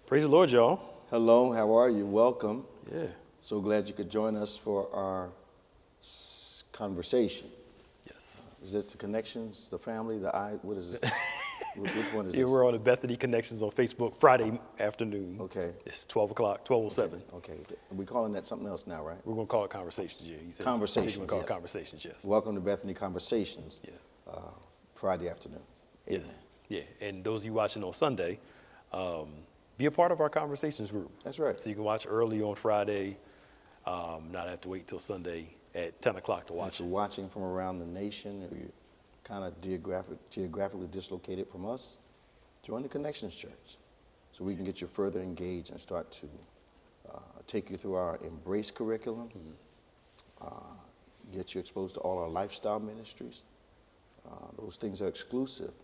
Praise the Lord, y'all. Hello, how are you? Welcome. Yeah. So glad you could join us for our conversation. Yes. Is this the connections, the family, what is this? Which one is Yeah, this? we're on the Bethany Connections on Facebook Friday afternoon. Okay. It's 12 o'clock, 12:07. Okay. We're calling that something else now, right? We're going to call it Conversations, yeah. He said, Conversations, we're going to call yes. it Conversations, yes. Welcome to Bethany Conversations, Yes. Friday afternoon. Yes. Amen. Yeah. And those of you watching on Sunday, be a part of our Conversations group. That's right. So you can watch early on Friday, not have to wait till Sunday at 10 o'clock to If watch you're it. watching from around the nation, or you're kind of geographically dislocated from us, join the Connections Church so we can get you further engaged and start to take you through our Embrace curriculum, get you exposed to all our lifestyle ministries. Those things are exclusive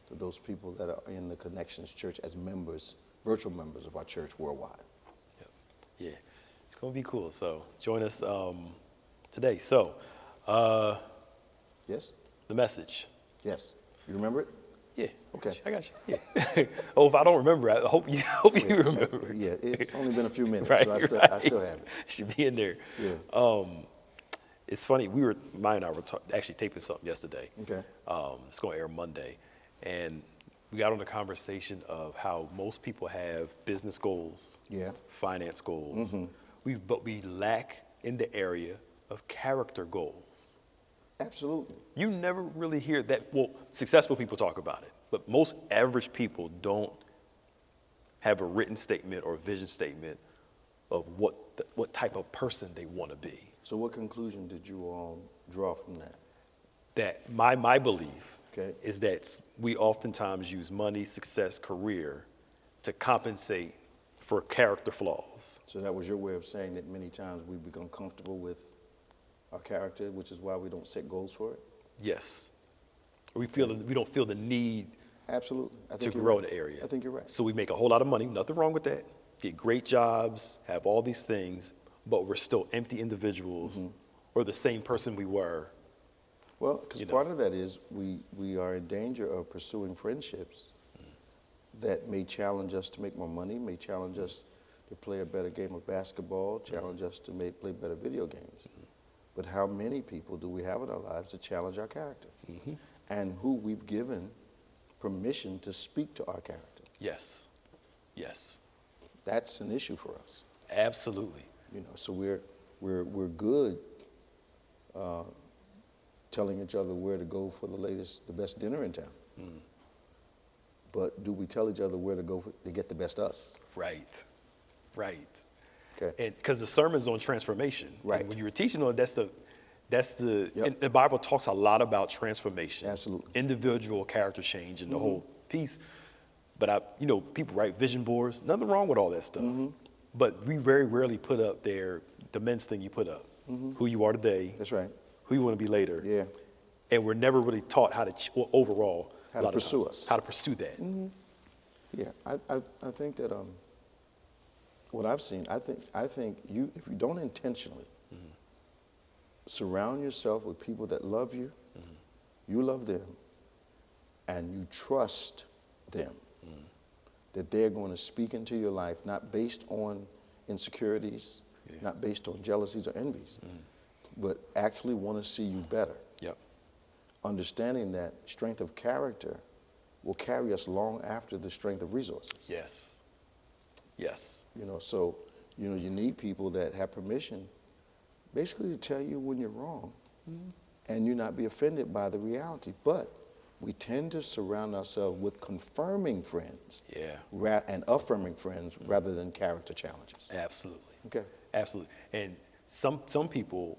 to those people that are in the Connections Church as members, virtual members of our church worldwide. Yep. Yeah. It's going to be cool. So join us today. So, Yes? the message. Yes. You remember it? Yeah. Okay. I got you. Yeah. Oh, if I don't remember, I hope you remember. Yeah, it's only been a few minutes, Right, so I still have it. Should be in there. Yeah. It's funny. Maya and I were actually taping something yesterday. Okay. It's going to air Monday, and we got on the conversation of how most people have business goals, Yeah. finance goals. Mm-hmm. But we lack in the area of character goals. Absolutely. You never really hear that. Well, successful people talk about it, but most average people don't have a written statement or a vision statement of what type of person they want to be. So what conclusion did you all draw from that? That my belief Okay. is that we oftentimes use money, success, career to compensate for character flaws. So that was your way of saying that many times we become comfortable with our character, which is why we don't set goals for it? Yes. We don't feel the need Absolutely. I to think you're grow right. in the area. I think you're right. So we make a whole lot of money, nothing wrong with that. Get great jobs, have all these things, but we're still empty individuals or the same person we were. Well, because part of that is we are in danger of pursuing friendships that may challenge us to make more money, may challenge us to play a better game of basketball, challenge us to play better video games. But how many people do we have in our lives to challenge our character? And who we've given permission to speak to our character? Yes. Yes. That's an issue for us. Absolutely. You know, so we're good telling each other where to go for the best dinner in town. But do we tell each other where to go to get the best us? Right. Right. Okay. And because the sermon's on transformation. Right. And when you were teaching on it, that's the Yep. and the Bible talks a lot about transformation. Absolutely. Individual character change and the whole piece. But people write vision boards. Nothing wrong with all that stuff. But we very rarely put up there the men's thing you put up. Who you are today. That's right. Who you want to be later. Yeah. And we're never really taught how to overall How to pursue us. How to pursue that. Yeah. I think that what I've seen, I think if you don't intentionally surround yourself with people that love you, you love them, and you trust them, that they're going to speak into your life, not based on insecurities, not based on jealousies or envies, but actually want to see you better. Yep. Understanding that strength of character will carry us long after the strength of resources. Yes. Yes. So you need people that have permission basically to tell you when you're wrong and you not be offended by the reality. But we tend to surround ourselves with confirming friends and affirming friends rather than character challenges. Absolutely. Okay. Absolutely. And some people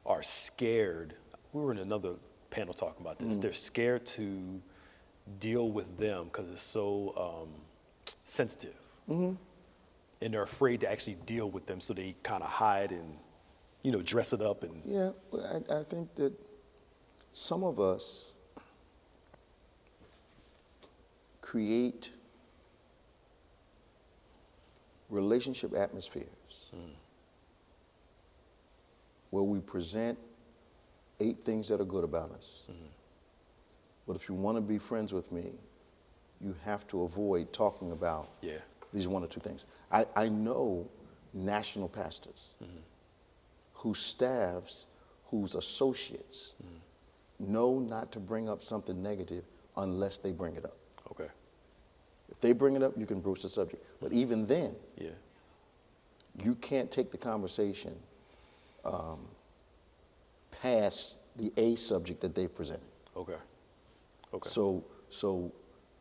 are scared. We were in another panel talking about this. They're scared to deal with them because it's so sensitive. And they're afraid to actually deal with them, so they kind of hide and, dress it up. And Yeah, I think that some of us create relationship atmospheres where we present 8 things that are good about us. But if you want to be friends with me, you have to avoid talking about Yeah. these one or two things. I know national pastors whose staffs, whose associates know not to bring up something negative unless they bring it up. Okay. If they bring it up, you can broach the subject. But even then, Yeah. you can't take the conversation past the A subject that they've presented. Okay. Okay. So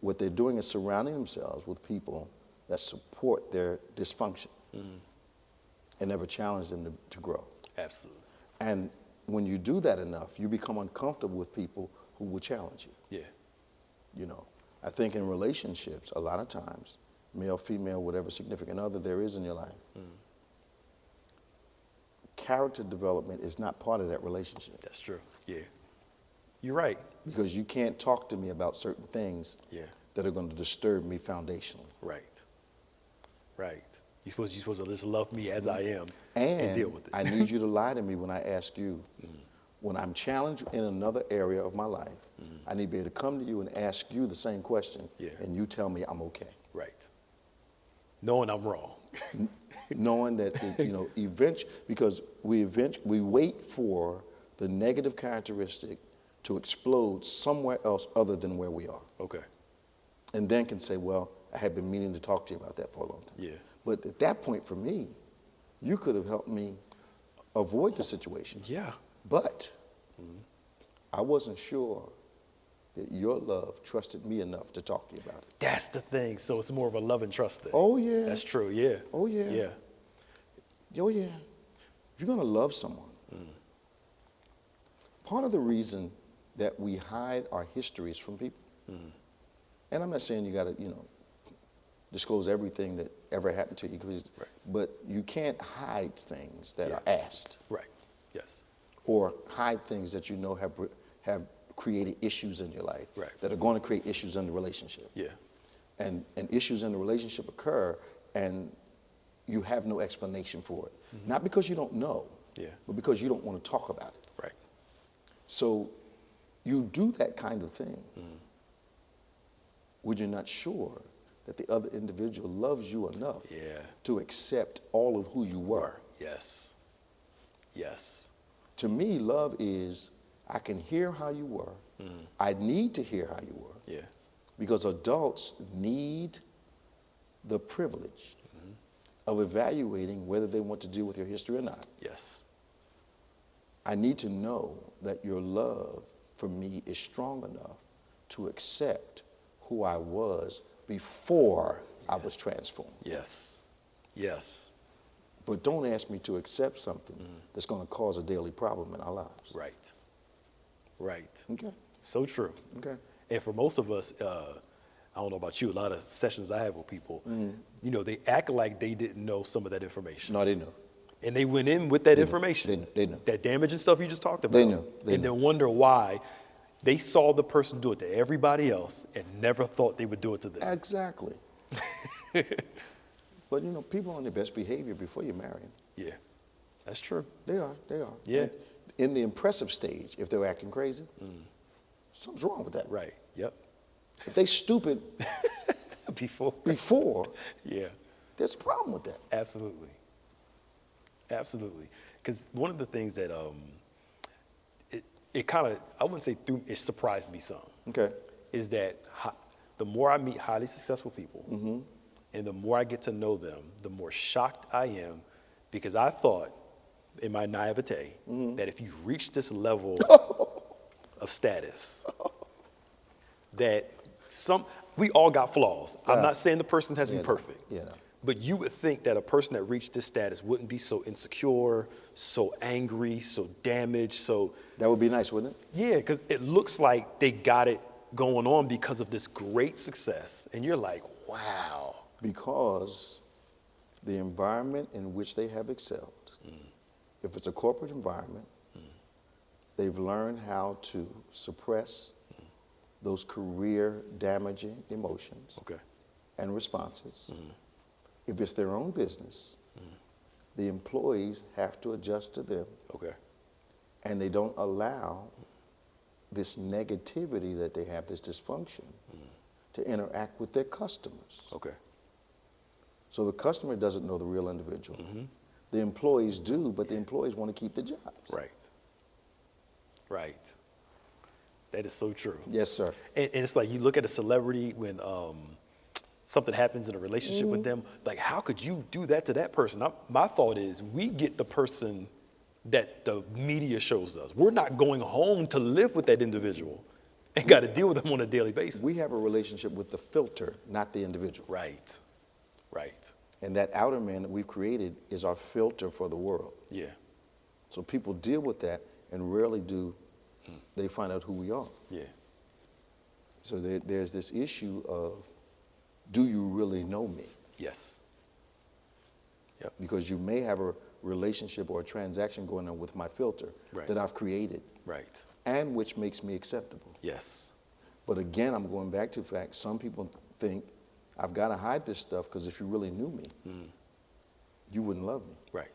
what they're doing is surrounding themselves with people that support their dysfunction and never challenge them to grow. Absolutely. And when you do that enough, you become uncomfortable with people who will challenge you. Yeah. You know, I think in relationships, a lot of times, male, female, whatever significant other there is in your life, character development is not part of that relationship. That's true. Yeah. You're right. Because you can't talk to me about certain things that are going to disturb me foundationally. Right. Right. You're supposed to just love me as I am And and deal with it. I need you to lie to me when I ask you. When I'm challenged in another area of my life, I need to be able to come to you and ask you the same question, and you tell me I'm okay. Right. Knowing I'm wrong. Knowing that, because we wait for the negative characteristic to explode somewhere else other than where we are. Okay. And then can say, well, I had been meaning to talk to you about that for a long time. Yeah. But at that point for me, you could have helped me avoid the situation. Yeah. But I wasn't sure that your love trusted me enough to talk to you about it. That's the thing. So it's more of a love and trust thing. Oh, yeah. That's true. Yeah. Oh, yeah. Yeah. Oh, yeah. If you're going to love someone, part of the reason that we hide our histories from people, and I'm not saying you got to, disclose everything that ever happened to you, but you can't hide things that are asked. Right. Yes. Or hide things that you know have created issues in your life that are going to create issues in the relationship. Yeah. And issues in the relationship occur, and you have no explanation for it. Not because you don't know, but because you don't want to talk about it. Right. So you do that kind of thing when you're not sure that the other individual loves you enough to accept all of who you were. Yes. Yes. To me, love is, I can hear how you were. I need to hear how you were. Yeah. Because adults need the privilege of evaluating whether they want to deal with your history or not. Yes. I need to know that your love for me is strong enough to accept who I was before I was transformed. Yes. Yes. But don't ask me to accept something that's going to cause a daily problem in our lives. Right. Right. Okay. So true. Okay. And for most of us, I don't know about you, a lot of sessions I have with people, they act like they didn't know some of that information. No, they know. And they went in with that information. They know. That damaging stuff you just talked about. They know. And then wonder why they saw the person do it to everybody else and never thought they would do it to them. Exactly. But people are on their best behavior before you marry them. Yeah, that's true. They are. Yeah. And in the impressive stage, if they're acting crazy, something's wrong with that. Right, yep. If they stupid before, yeah, there's a problem with that. Absolutely. Absolutely. Because one of the things that it kind of, I wouldn't say it surprised me some. Okay. Is that the more I meet highly successful people and the more I get to know them, the more shocked I am, because I thought in my naivete that if you reach this level of status, that we all got flaws. I'm not saying the person has to be perfect. Yeah, no. But you would think that a person that reached this status wouldn't be so insecure, so angry, so damaged, so... That would be nice, wouldn't it? Yeah, because it looks like they got it going on because of this great success. And you're like, wow. Because the environment in which they have excelled, if it's a corporate environment, they've learned how to suppress those career-damaging emotions and responses. If it's their own business, the employees have to adjust to them. And they don't allow this negativity that they have, this dysfunction, to interact with their customers. Okay. So the customer doesn't know the real individual. The employees do, but the employees want to keep the jobs. Right. Right. That is so true. Yes, sir. And it's like you look at a celebrity when something happens in a relationship with them, like how could you do that to that person? My thought is we get the person that the media shows us. We're not going home to live with that individual and got to deal with them on a daily basis. We have a relationship with the filter, not the individual. Right. Right. And that outer man that we've created is our filter for the world. Yeah. So people deal with that and rarely do they find out who we are. Yeah. So there's this issue of, do you really know me? Yes. Yep. Because you may have a relationship or a transaction going on with my filter that I've created, Right. and which makes me acceptable. Yes. But again, I'm going back to the fact, some people think I've got to hide this stuff because if you really knew me, you wouldn't love me. Right.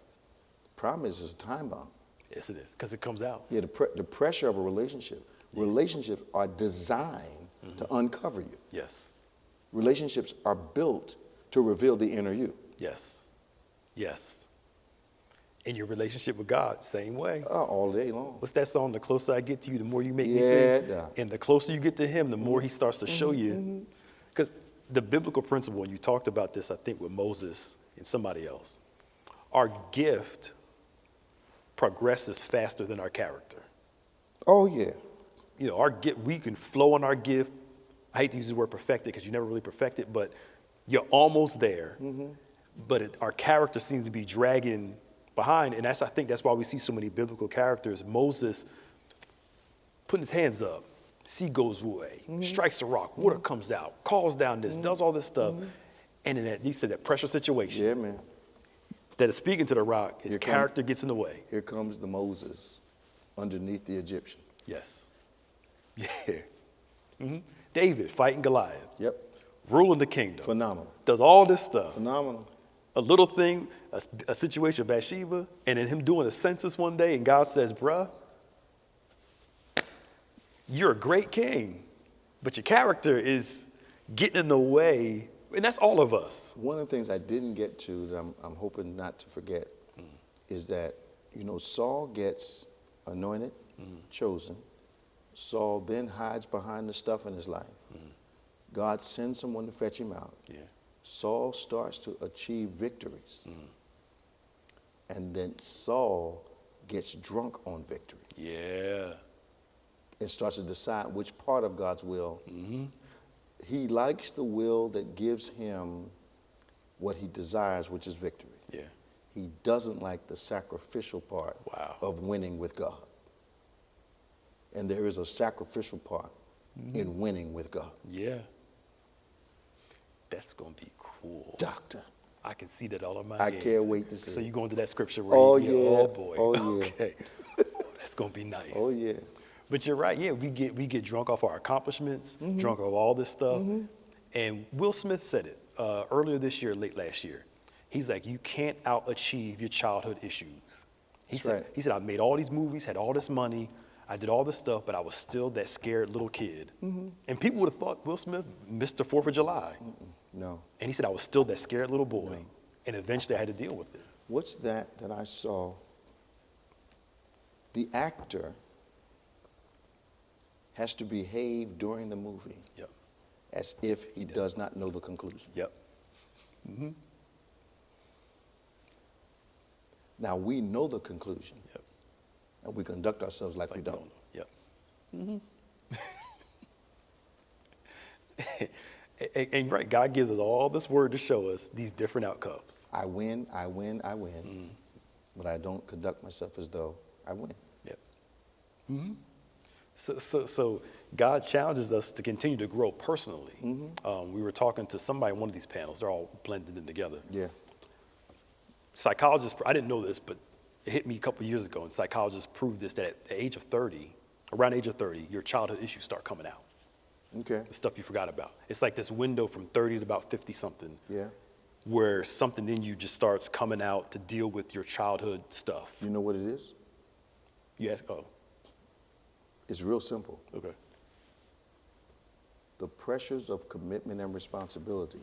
The problem is it's a time bomb. Yes, it is, because it comes out. Yeah, the pressure of a relationship. Relationships are designed to uncover you. Yes. Relationships are built to reveal the inner you. Yes. Yes. In your relationship with God, same way. All day long. What's that song? The closer I get to you, the more you make me Yeah, sing. yeah. And the closer you get to him, the more he starts to show you. Because the biblical principle, and you talked about this, I think, with Moses and somebody else, our gift progresses faster than our character. Oh, yeah. You know, our gift, we can flow on our gift. I hate to use the word perfected because you never really perfect it, but you're almost there. But our character seems to be dragging behind, and I think that's why we see so many biblical characters. Moses putting his hands up, sea goes away, strikes the rock, water comes out, calls down this, does all this stuff, and in that, you said that pressure situation. Yeah, man. Instead of speaking to the rock, his character gets in the way. Here comes the Moses underneath the Egyptian. Yes. Yeah. David fighting Goliath. Yep. Ruling the kingdom. Phenomenal. Does all this stuff. Phenomenal. A little thing, a situation of Bathsheba, and then him doing a census one day, and God says, bruh, you're a great king, but your character is getting in the way, and that's all of us. One of the things I didn't get to that I'm hoping not to forget is that, you know, Saul gets anointed, chosen. Saul then hides behind the stuff in his life. God sends someone to fetch him out. Yeah. Saul starts to achieve victories. And then Saul gets drunk on victory Yeah. and starts to decide which part of God's will. He likes the will that gives him what he desires, which is victory. Yeah. He doesn't like the sacrificial part Wow. of winning with God. And there is a sacrificial part in winning with God. Yeah. That's going to be cool. Doctor. I can see that all in my I head. can't wait to see So it. you go into that scripture where Oh, you yeah. oh boy. Oh, yeah. Okay. That's going to be nice. Oh, yeah. But you're right. Yeah, we get drunk off our accomplishments, drunk off all this stuff. And Will Smith said it earlier this year, late last year. He's like, you can't out-achieve your childhood issues. That's right. He said, I made all these movies, had all this money, I did all this stuff, but I was still that scared little kid. And people would have thought Will Smith missed the 4th of July. No. And he said, I was still that scared little boy. And eventually I had to deal with it. What's that I saw? The actor has to behave during the movie Yep. as if he does not know the conclusion. Yep. Now, we know the conclusion, Yep. and we conduct ourselves like we don't. Yep. And right, God gives us all this word to show us these different outcomes. I win, but I don't conduct myself as though I win. Yep. So God challenges us to continue to grow personally. We were talking to somebody in one of these panels. They're all blended in together. Yeah. Psychologists, I didn't know this, but it hit me a couple years ago, and psychologists proved this, that at the age of 30, around the age of 30, your childhood issues start coming out. Okay. The stuff you forgot about. It's like this window from 30 to about 50-something. Yeah. Where something in you just starts coming out to deal with your childhood stuff. You know what it is? You ask, oh, It's real simple. okay. the pressures of commitment and responsibility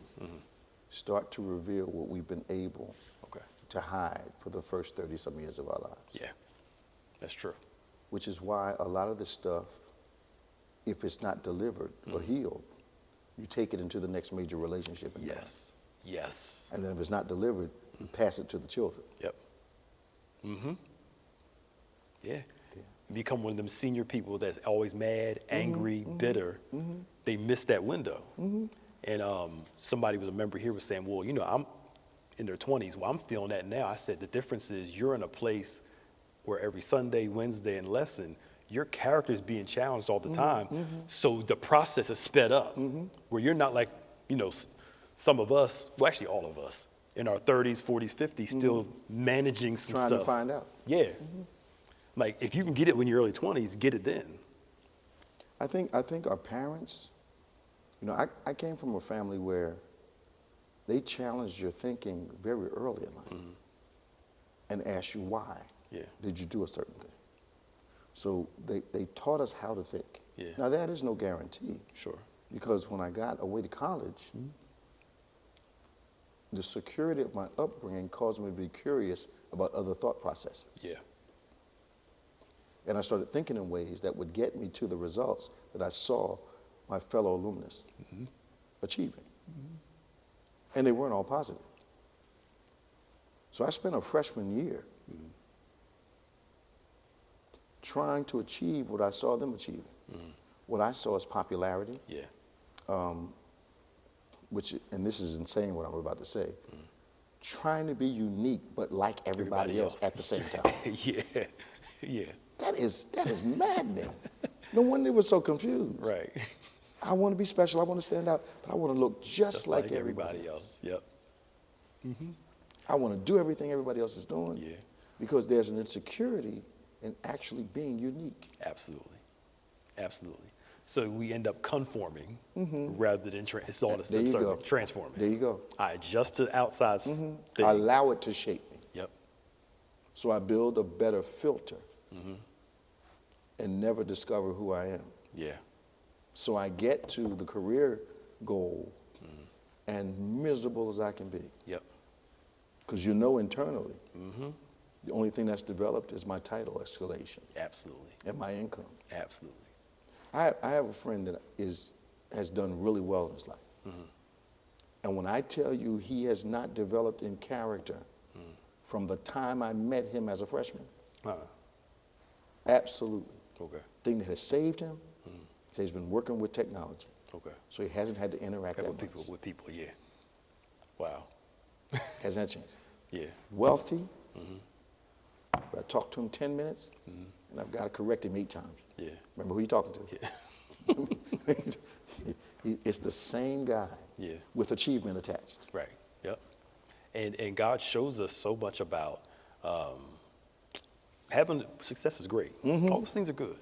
start to reveal what we've been able to hide for the first 30-some years of our lives. Yeah, that's true. Which is why a lot of this stuff, if it's not delivered or healed, you take it into the next major relationship. Yes. Yes. And then if it's not delivered, you pass it to the children. Yep. Yeah. Become one of them senior people that's always mad, angry, bitter. They miss that window. And somebody was a member here was saying, well, you know, I'm in their 20s. Well, I'm feeling that now. I said, the difference is you're in a place where every Sunday, Wednesday, and lesson, your character is being challenged all the time. So the process is sped up, where you're not like, you know, some of us, well, actually all of us, in our 30s, 40s, 50s, still managing some Trying stuff. to find out. Yeah. Like, if you can get it when you're early 20s, get it then. I think our parents, you know, I came from a family where they challenged your thinking very early in life and asked you why did you do a certain thing. So they taught us how to think. Yeah. Now, that is no guarantee. Sure. Because when I got away to college, the security of my upbringing caused me to be curious about other thought processes. Yeah. And I started thinking in ways that would get me to the results that I saw my fellow alumnus achieving. And they weren't all positive. So I spent a freshman year trying to achieve what I saw them achieving. What I saw as popularity, which, and this is insane what I'm about to say, trying to be unique but like everybody else at the same time. Yeah. That is maddening. No wonder they were so confused. Right. I want to be special, I want to stand out, but I want to look just like everybody else. Yep. I want to do everything everybody else is doing. Yeah. Because there's an insecurity in actually being unique. Absolutely. Absolutely. So we end up conforming rather than it's all transforming. There you go. I adjust to outside things. I allow it to shape me. Yep. So I build a better filter and never discover who I am. Yeah. So I get to the career goal and miserable as I can be. Yep. Because you know internally, the only thing that's developed is my title escalation. Absolutely. And my income. Absolutely. I have a friend that has done really well in his life. And when I tell you he has not developed in character from the time I met him as a freshman, absolutely. Okay. Thing that has saved him, he's been working with technology. Okay. So he hasn't had to interact with much. people, yeah. Wow. Hasn't had a chance. Yeah. Wealthy. I talk to him 10 minutes, and I've got to correct him 8 times. Yeah. Remember who you're talking to? Yeah. It's the same guy with achievement attached. Right. Yep. And God shows us so much about having success is great. All those things are good.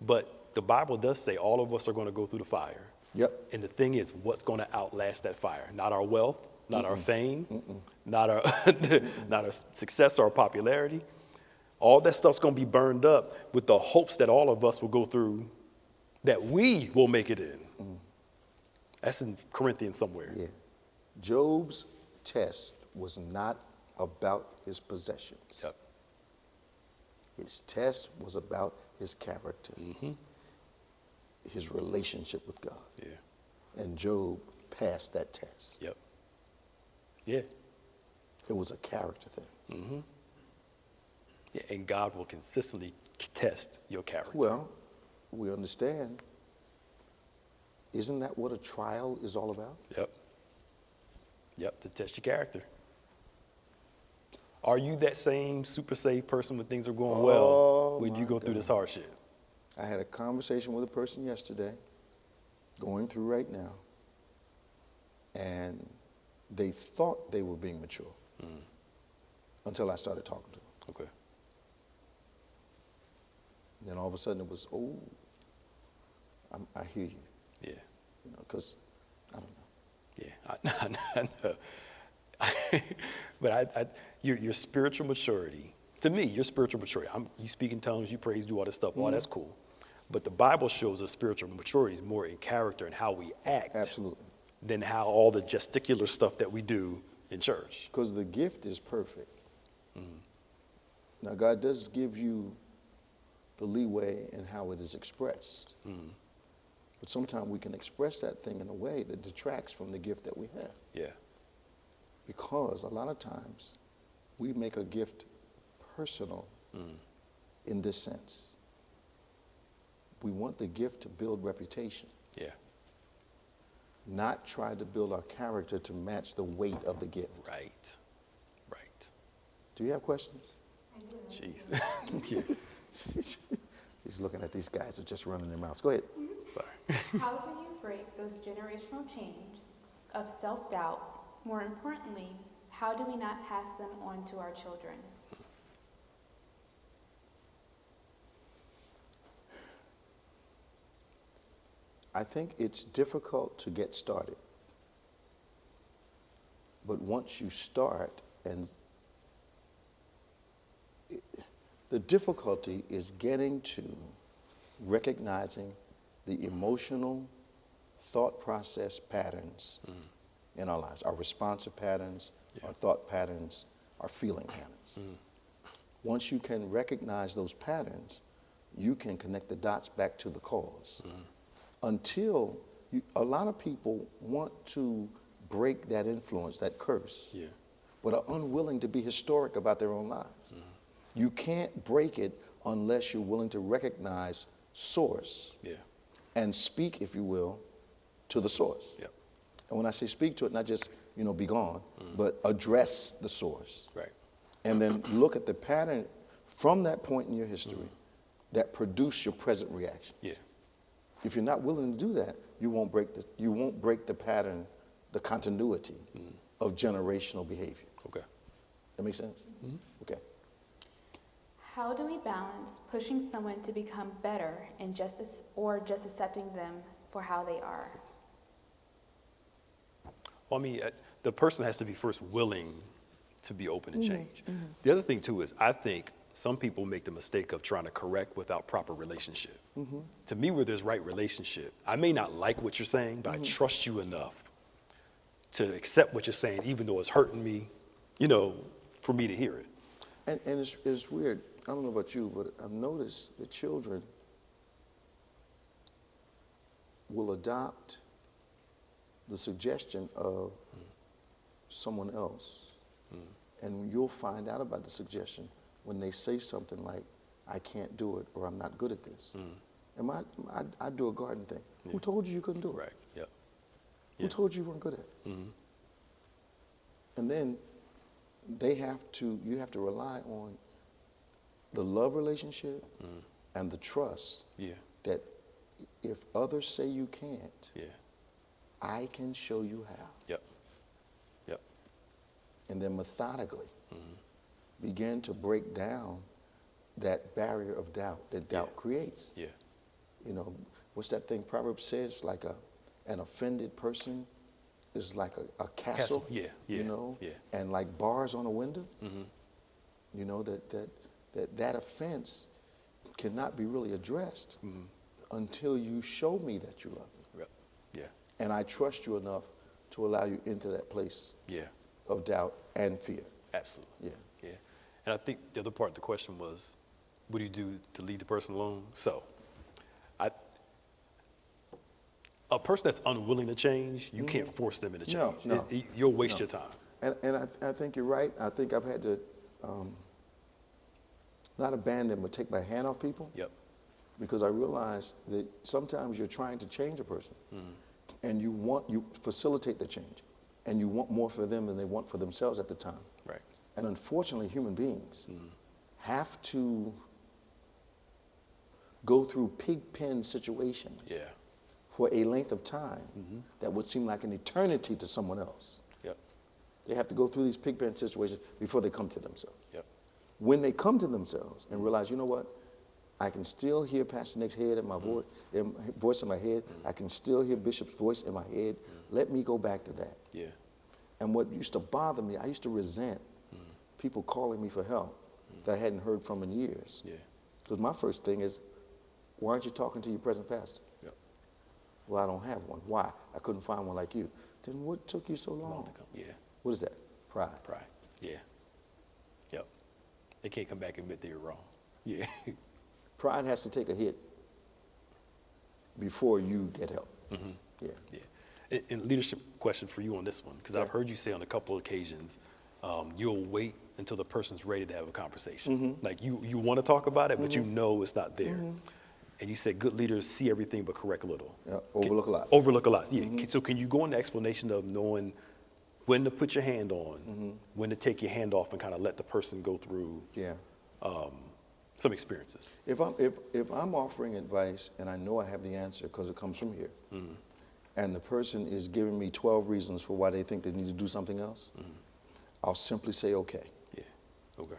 But the Bible does say all of us are going to go through the fire. Yep. And the thing is, what's going to outlast that fire? Not our wealth, not our fame, not our not our success or our popularity. All that stuff's going to be burned up with the hopes that all of us will go through, that we will make it in. That's in Corinthians somewhere. Yeah. Job's test was not about his possessions. Yep. His test was about his character, his relationship with God. Yeah. And Job passed that test. Yep. Yeah. It was a character thing. Yeah, and God will consistently test your character. Well, we understand. Isn't that what a trial is all about? Yep. Yep, to test your character. Are you that same super saved person when things are going well when you go through this hardship? I had a conversation with a person yesterday, going through right now, and they thought they were being mature until I started talking to them. Okay. And then all of a sudden it was, I hear you. Yeah. You know, because I don't know. Yeah, I know. But your spiritual maturity, to me, your spiritual maturity, you speak in tongues, you praise, do all this stuff, all that's cool. But the Bible shows us spiritual maturity is more in character and how we act Absolutely. than how all the gesticular stuff that we do in church. Because the gift is perfect. Now, God does give you the leeway in how it is expressed. But sometimes we can express that thing in a way that detracts from the gift that we have. Yeah. Because a lot of times we make a gift personal in this sense. We want the gift to build reputation, Yeah. not try to build our character to match the weight of the gift. Right. Right. Do you have questions? Jeez. Yeah. She's looking at these guys who are just running their mouths. Go ahead. Sorry. How do you break those generational chains of self-doubt? More importantly, how do we not pass them on to our children? I think it's difficult to get started. But once you start, the difficulty is getting to recognizing the emotional thought process patterns in our lives, our responsive patterns, our thought patterns, our feeling patterns. Once you can recognize those patterns, you can connect the dots back to the cause. Until a lot of people want to break that influence, that curse, but are unwilling to be historic about their own lives. You can't break it unless you're willing to recognize source and speak, if you will, to the source. And when I say speak to it, not just, be gone, but address the source. Right. And then look at the pattern from that point in your history that produced your present reaction. If you're not willing to do that, you won't break the pattern, the continuity of generational behavior. Okay. That make sense? Okay. How do we balance pushing someone to become better and just accepting them for how they are? Well, I mean, the person has to be first willing to be open to change. The other thing, too, is I think some people make the mistake of trying to correct without proper relationship. To me, where there's right relationship, I may not like what you're saying, but I trust you enough to accept what you're saying, even though it's hurting me, for me to hear it. And it's weird. I don't know about you, but I've noticed that children will adopt the suggestion of someone else. And you'll find out about the suggestion when they say something like, I can't do it, or I'm not good at this. And I do a garden thing. Who told you you couldn't do it? Right. Yep. Who told you you weren't good at it? And then you have to rely on the love relationship and the trust that if others say you can't, I can show you how. Yep. And then methodically begin to break down that barrier of doubt that doubt creates. What's that thing Proverbs says? Like an offended person is like a castle. And like bars on a window. That offense cannot be really addressed until you show me that you love me. And I trust you enough to allow you into that place of doubt and fear. Absolutely. And I think the other part of the question was, what do you do to leave the person alone? So, a person that's unwilling to change, you can't force them into change. No. You'll waste your time. And I think you're right. I think I've had to not abandon, but take my hand off people. Because I realized that sometimes you're trying to change a person, and you facilitate the change, and you want more for them than they want for themselves at the time. Right. And unfortunately, human beings have to go through pig pen situations for a length of time that would seem like an eternity to someone else. They have to go through these pig pen situations before they come to themselves. When they come to themselves and realize, you know what, I can still hear Pastor Nick's head in my voice in my head. I can still hear Bishop's voice in my head. Let me go back to that. And what used to bother me, I used to resent people calling me for help that I hadn't heard from in years. Because my first thing is, why aren't you talking to your present pastor? Yep. Well, I don't have one. Why? I couldn't find one like you. Then what took you so long? To come. Yeah. What is that? Pride. Pride. Yeah. Yep. They can't come back and admit they were wrong. Yeah. Pride has to take a hit before you get help. Mm-hmm. Yeah. Yeah. And leadership question for you on this one, because I've heard you say on a couple of occasions, you'll wait until the person's ready to have a conversation. Like you want to talk about it, but you know it's not there. And you said good leaders see everything but correct a little. Yeah, overlook a lot. Overlook a lot, yeah. So can you go into explanation of knowing when to put your hand on, when to take your hand off and kind of let the person go through Yeah. some experiences? If I'm offering advice and I know I have the answer because it comes from here, and the person is giving me 12 reasons for why they think they need to do something else, I'll simply say okay. Yeah, okay.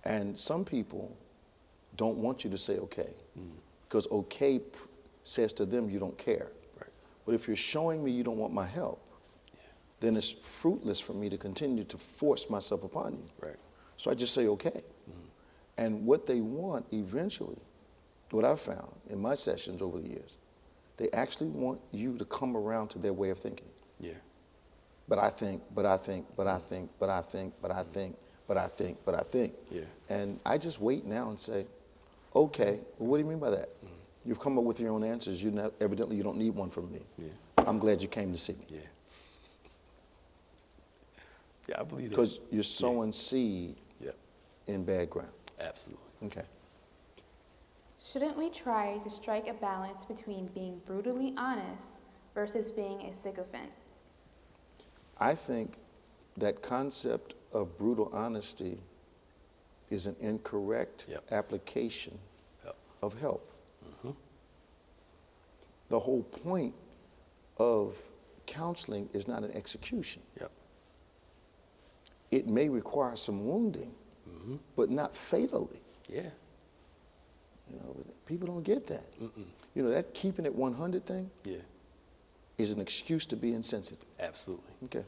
And some people don't want you to say okay, because okay says to them you don't care. Right. But if you're showing me you don't want my help, then it's fruitless for me to continue to force myself upon you. Right. So I just say okay. And what they want eventually, what I've found in my sessions over the years, they actually want you to come around to their way of thinking. Yeah. But I think, but I think, but I think, but I think, but I think, but I think, but I think. Yeah. And I just wait now and say, okay, well, what do you mean by that? You've come up with your own answers. Evidently you don't need one from me. Yeah. I'm glad you came to see me. Yeah. Yeah, I believe that. Because you're sowing seed Yep. in bad ground. Absolutely. Okay. Shouldn't we try to strike a balance between being brutally honest versus being a sycophant? I think that concept of brutal honesty is an incorrect application of help. The whole point of counseling is not an execution. Yep. It may require some wounding, but not fatally. Yeah. You know, people don't get that. You know, that keeping it 100 thing Yeah. is an excuse to be insensitive. Absolutely. Okay.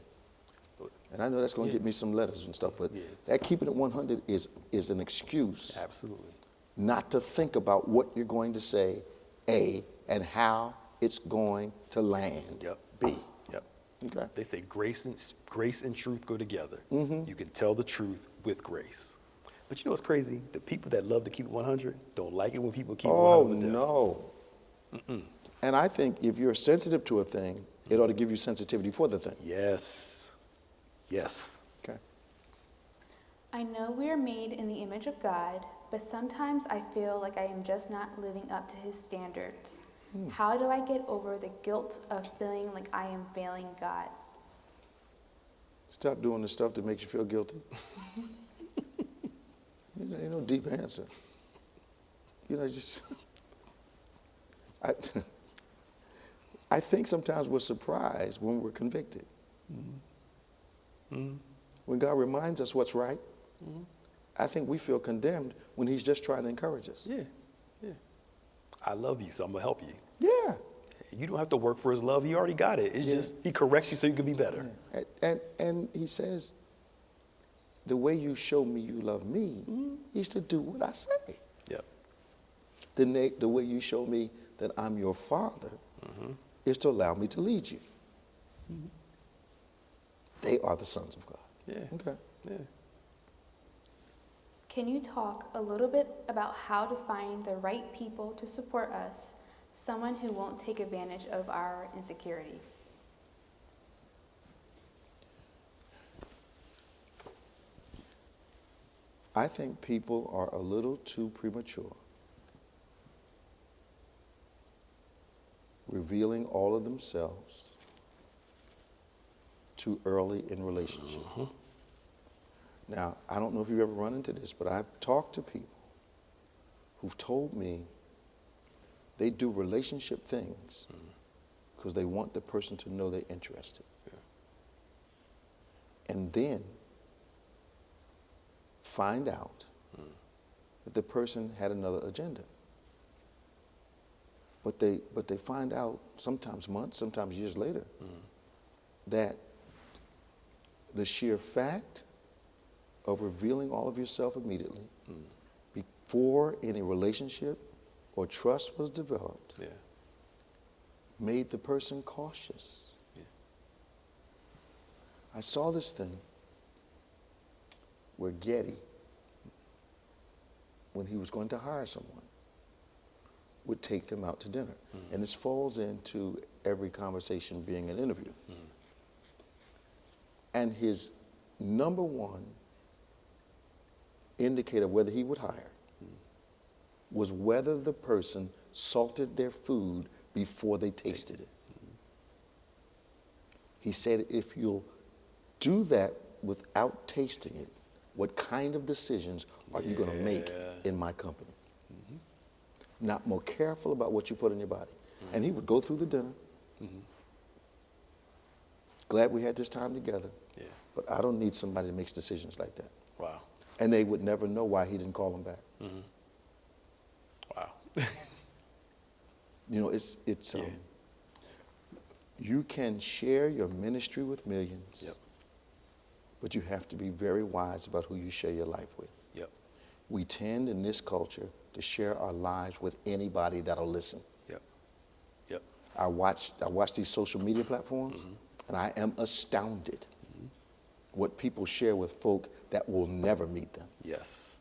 And I know that's going to get me some letters and stuff, but Yeah. that keeping it 100 is an excuse Absolutely. not to think about what you're going to say, A, and how it's going to land, Yep. B. Yep. Okay. They say grace and truth go together. You can tell the truth with grace. But you know what's crazy? The people that love to keep it 100 don't like it when people keep it 100 Oh, with them. no. And I think if you're sensitive to a thing, it ought to give you sensitivity for the thing. Yes. Yes. Okay. I know we are made in the image of God, but sometimes I feel like I am just not living up to his standards. How do I get over the guilt of feeling like I am failing God? Stop doing the stuff that makes you feel guilty. Ain't no deep answer. You know, just I think sometimes we're surprised when we're convicted. When God reminds us what's right, I think we feel condemned when he's just trying to encourage us. Yeah. Yeah. I love you, so I'm going to help you. Yeah. You don't have to work for his love. He already got it. It's just he corrects you so you can be better. And he says, the way you show me you love me is to do what I say. Yep. The way you show me that I'm your father is to allow me to lead you. They are the sons of God. Yeah. Okay. Yeah. Can you talk a little bit about how to find the right people to support us, someone who won't take advantage of our insecurities? I think people are a little too premature, revealing all of themselves too early in relationship. Now, I don't know if you've ever run into this, but I've talked to people who've told me they do relationship things because they want the person to know they're interested. And then find out that the person had another agenda. But they find out sometimes months, sometimes years later, that the sheer fact of revealing all of yourself immediately before any relationship or trust was developed Yeah. made the person cautious. Yeah. I saw this thing where Getty, when he was going to hire someone, would take them out to dinner. And this falls into every conversation being an interview. And his number one indicator of whether he would hire was whether the person salted their food before they tasted it. He said, if you'll do that without tasting it, what kind of decisions are you going to make in my company? Not more careful about what you put in your body. And he would go through the dinner. Glad we had this time together. Yeah. But I don't need somebody that makes decisions like that. Wow. And they would never know why he didn't call them back. Wow. You know, you can share your ministry with millions, Yep. but you have to be very wise about who you share your life with. Yep. We tend in this culture to share our lives with anybody that'll listen. Yep. Yep. I watch these social media platforms, and I am astounded what people share with folk that will never meet them. Yes.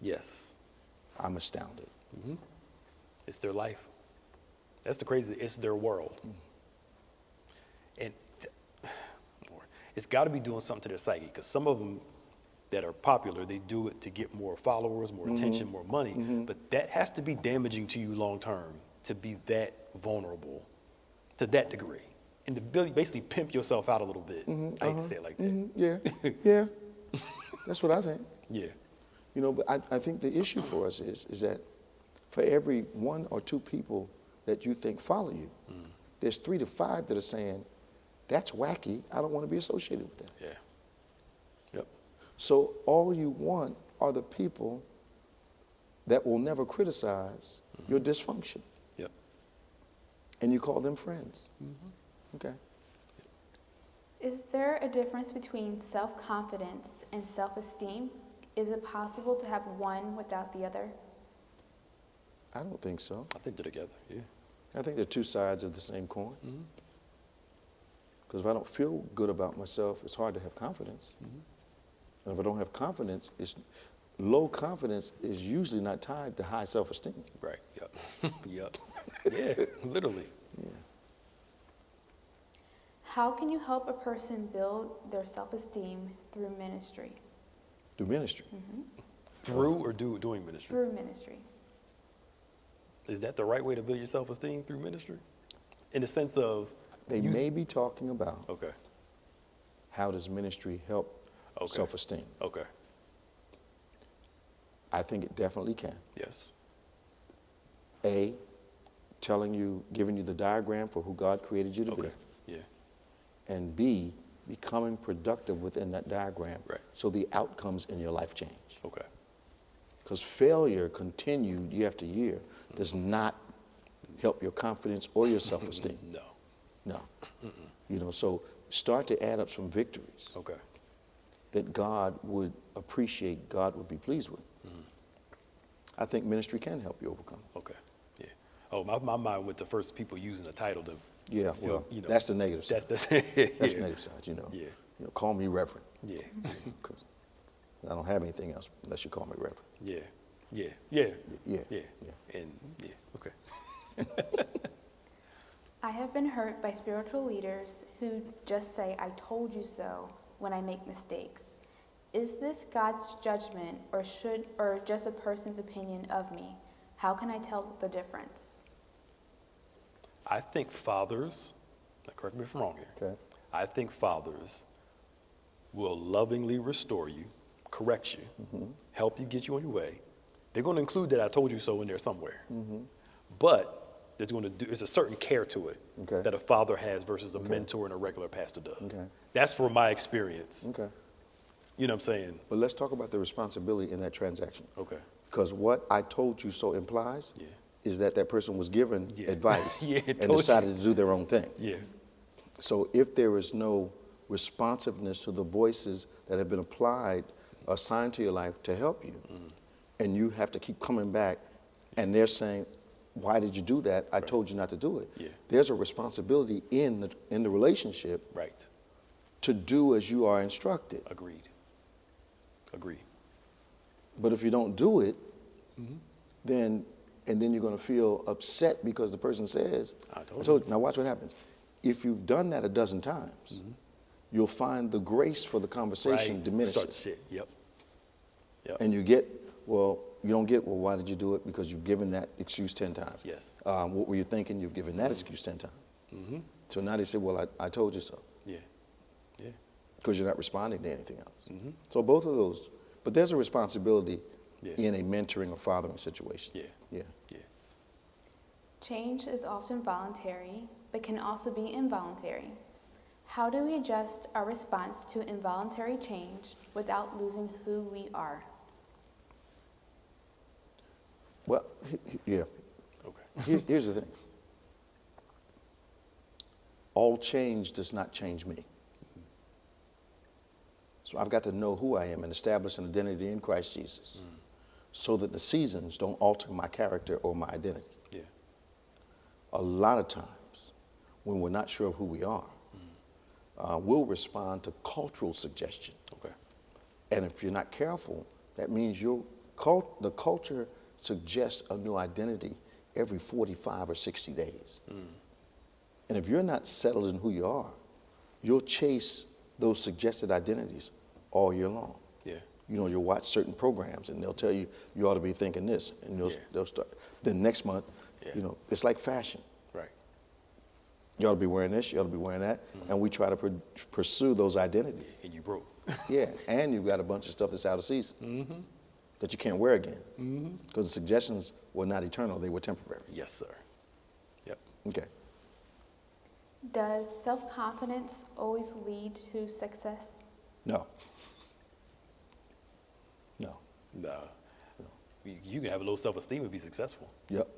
Yes. I'm astounded. It's their life. That's the crazy. It's their world. And it's got to be doing something to their psyche, because some of them that are popular, they do it to get more followers, more attention, more money. But that has to be damaging to you long term, to be that vulnerable to that degree, and to basically pimp yourself out a little bit. I hate to say it like that. Yeah, yeah. That's what I think. Yeah. You know, but I think the issue for us is that for every 1 or 2 people that you think follow you, there's 3 to 5 that are saying, that's wacky, I don't want to be associated with that. Yeah. Yep. So all you want are the people that will never criticize your dysfunction. Yep. And you call them friends. Okay. Is there a difference between self-confidence and self-esteem? Is it possible to have one without the other? I don't think so. I think they're together. Yeah. I think they're 2 sides of the same coin. Because if I don't feel good about myself, it's hard to have confidence. And if I don't have confidence, low confidence is usually not tied to high self-esteem. Right. Yep. Yep. Yeah. Literally. Yeah. How can you help a person build their self-esteem through ministry? Do ministry. Through or doing ministry? Through ministry. Is that the right way to build your self-esteem, through ministry? In the sense of They may be talking about Okay. how does ministry help Okay. self-esteem. Okay. I think it definitely can. Yes. A, giving you the diagram for who God created you to Okay. be. Yeah. And B, becoming productive within that diagram. Right. So the outcomes in your life change. Okay. Because failure continued year after year does not help your confidence or your self-esteem. No. No. You know, so start to add up some victories Okay. that God would appreciate, God would be pleased with. I think ministry can help you overcome. Okay. Yeah. Oh, my mind went to first people using the title to. Yeah, feel, well, you know, that's the negative side. That's That's yeah. the negative side, you know. Yeah. You know, call me Reverend, Yeah. 'cause I don't have anything else unless you call me Reverend. Yeah. Yeah. Yeah. Yeah. Yeah. Yeah. And yeah. Okay. I have been hurt by spiritual leaders who just say, I told you so, when I make mistakes. Is this God's judgment or just a person's opinion of me? How can I tell the difference? I think fathers, now correct me if I'm wrong here. Okay. I think fathers will lovingly restore you, correct you, help you get you on your way. They're going to include that I told you so in there somewhere. But there's a certain care to it Okay. that a father has versus a mentor and a regular pastor does. Okay. That's from my experience. Okay. You know what I'm saying? But let's talk about the responsibility in that transaction. Okay. Because what I told you so implies Yeah. is that that person was given Yeah. advice Yeah, and told you. decided to do their own thing. Yeah. So if there is no responsiveness to the voices that have been applied, assigned to your life to help you, and you have to keep coming back and they're saying, why did you do that? I told you not to do it. Yeah. There's a responsibility in the relationship Right. to do as you are instructed. Agreed. Agreed. But if you don't do it, then you're going to feel upset because the person says, I I told told you. Now watch what happens. If you've done that a dozen times, you'll find the grace for the conversation diminishes. Start shit. Yep. Yep. And you don't get, well, why did you do it? Because you've given that excuse 10 times. Yes. What were you thinking? You've given that excuse 10 times. So now they say, well, I told you so. Yeah. Yeah. Because you're not responding to anything else. So both of those, but there's a responsibility in a mentoring or fathering situation. Yeah. Yeah. Yeah. Change is often voluntary, but can also be involuntary. How do we adjust our response to involuntary change without losing who we are? Well, yeah. Okay. Here's the thing. All change does not change me. So I've got to know who I am and establish an identity in Christ Jesus so that the seasons don't alter my character or my identity. Yeah. A lot of times when we're not sure of who we are, we'll respond to cultural suggestion. Okay. And if you're not careful, that means the culture suggests a new identity every 45 or 60 days. And if you're not settled in who you are, you'll chase those suggested identities all year long. Yeah. You know, you'll watch certain programs and they'll tell you, you ought to be thinking this, and they'll start. Then next month, you know, it's like fashion. Right. You ought to be wearing this, you ought to be wearing that, and we try to pursue those identities. And you broke. Yeah, and you've got a bunch of stuff that's out of season that you can't wear again because the suggestions were not eternal, they were temporary. Yes, sir. Yep. Okay. Does self-confidence always lead to success? No. No. Nah. You can have a low self-esteem and be successful. Yep.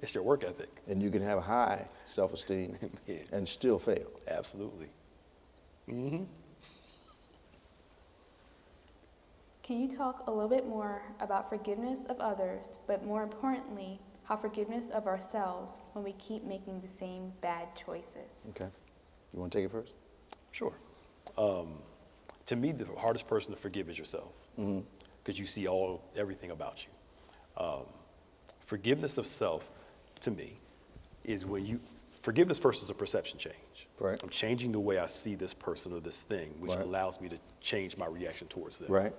It's your work ethic. And you can have high self-esteem Yeah. and still fail. Absolutely. Can you talk a little bit more about forgiveness of others, but more importantly, how forgiveness of ourselves when we keep making the same bad choices? Okay. You want to take it first? Sure. To me, the hardest person to forgive is yourself, because you see everything about you. Forgiveness of self, to me, is when forgiveness first is a perception change. Right. I'm changing the way I see this person or this thing, which Right. allows me to change my reaction towards them. Right.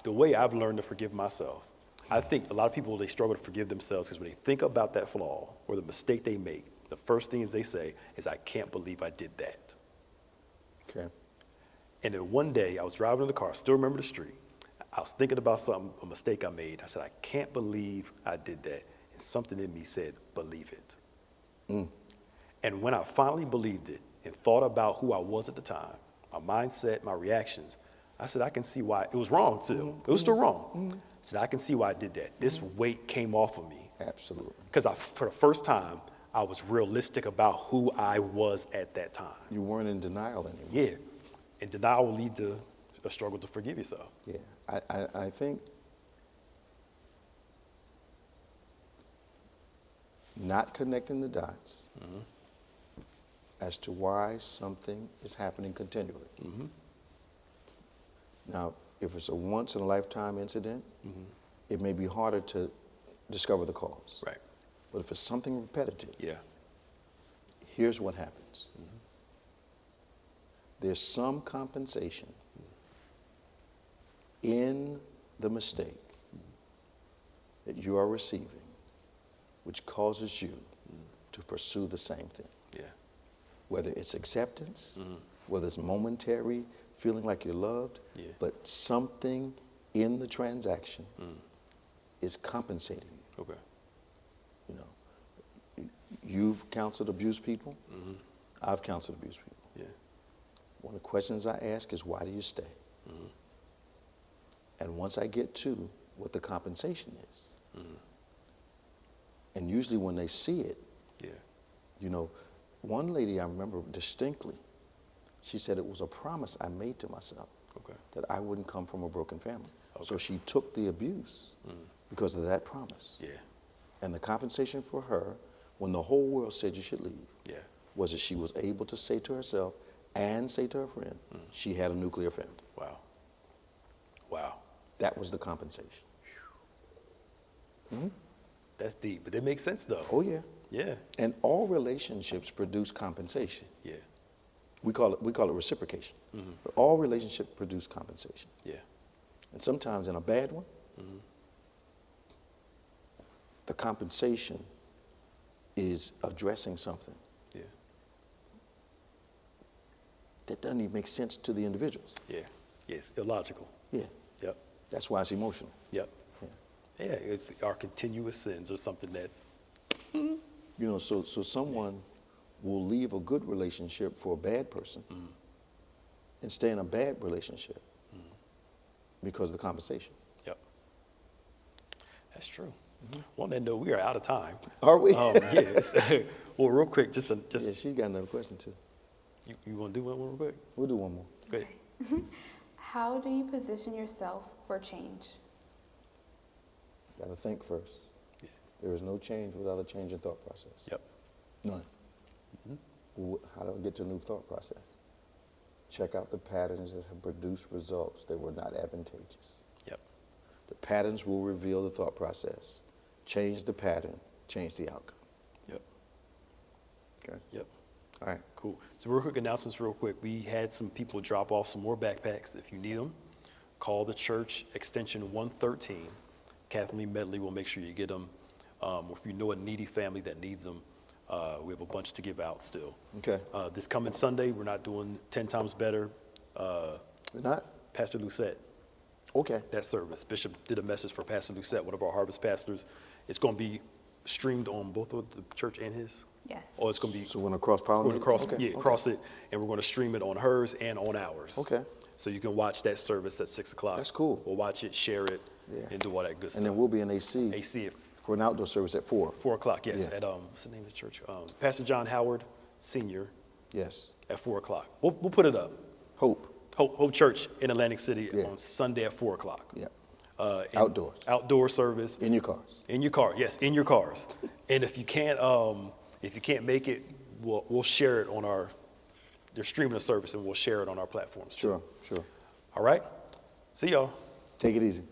The way I've learned to forgive myself, I think a lot of people, they struggle to forgive themselves because when they think about that flaw or the mistake they make, the first thing they say is, I can't believe I did that. Okay. And then one day I was driving in the car, I still remember the street. I was thinking about a mistake I made. I said, I can't believe I did that. And something in me said, believe it. And when I finally believed it and thought about who I was at the time, my mindset, my reactions, I said, I can see why it was wrong too. It was still wrong. I said, I can see why I did that. This weight came off of me. Absolutely. Because for the first time, I was realistic about who I was at that time. You weren't in denial anymore. Yeah. And denial will lead to a struggle to forgive yourself. Yeah. I think not connecting the dots as to why something is happening continually. Now, if it's a once-in-a-lifetime incident, it may be harder to discover the cause. Right. But if it's something repetitive, Yeah. here's what happens. There's some compensation in the mistake that you are receiving, which causes you to pursue the same thing. Yeah. Whether it's acceptance, whether it's momentary feeling like you're loved, Yeah. but something in the transaction is compensating you. Okay. You know, you've counseled abused people. I've counseled abused people. Yeah. One of the questions I ask is, why do you stay? And once I get to what the compensation is, and usually when they see it, Yeah. you know, one lady I remember distinctly, she said it was a promise I made to myself Okay. that I wouldn't come from a broken family. Okay. So she took the abuse because of that promise. Yeah. And the compensation for her, when the whole world said you should leave, Yeah. was that she was able to say to herself and say to her friend, she had a nuclear family. Wow. Wow. That was the compensation. That's deep, but it makes sense though. Oh, yeah. Yeah. And all relationships produce compensation. Yeah. We call it reciprocation. But all relationships produce compensation. Yeah. And sometimes in a bad one, the compensation is addressing something Yeah. that doesn't even make sense to the individuals. Yeah. Yes. Illogical. Yeah, Yep. that's why it's emotional. Yep. Yeah. Yeah. Our continuous sins or something that's. You know, so someone will leave a good relationship for a bad person and stay in a bad relationship because of the compensation. Yep. That's true. On that note, we are out of time. Are we? Yes. Well, real quick, just Yeah, she's got another question too. you want to do one real quick? We'll do one more. Go ahead. How do you position yourself for change? Got to think first. Yeah. There is no change without a change in thought process. Yep. None. How do I get to a new thought process? Check out the patterns that have produced results that were not advantageous. Yep. The patterns will reveal the thought process. Change the pattern, change the outcome. Yep. Okay? Yep. All right. Cool. So real quick announcements real quick. We had some people drop off some more backpacks. If you need them, call the church extension 113. Kathleen Medley will make sure you get them. If you know a needy family that needs them, we have a bunch to give out still. Okay. This coming Sunday, we're not doing 10 times better. We're not? Pastor Lucette, Okay. that service. Bishop did a message for Pastor Lucette, one of our harvest pastors. It's going to be streamed on both of the church and his. Yes. Or it's going to be So we're going to cross-pollinate? we're going to cross, Okay, yeah, okay. cross it, and we're going to stream it on hers and on ours. Okay. So you can watch that service at 6 o'clock. That's cool. We'll watch it, share it, Yeah. and do all that good And stuff. then we'll be in AC AC at for an outdoor service at 4. 4 o'clock, yes. Yeah. At what's the name of the church? Pastor John Howard Sr. Yes. at 4 o'clock. We'll put it up. Hope. Hope Church in Atlantic City Yeah. on Sunday at 4 o'clock. Yeah. And Outdoors. Outdoor service. In your cars. In your car, yes, in your cars. And if you can't make it, we'll share it on they're streaming the service and we'll share it on our platforms. too. Sure, sure. All right? See y'all. Take it easy.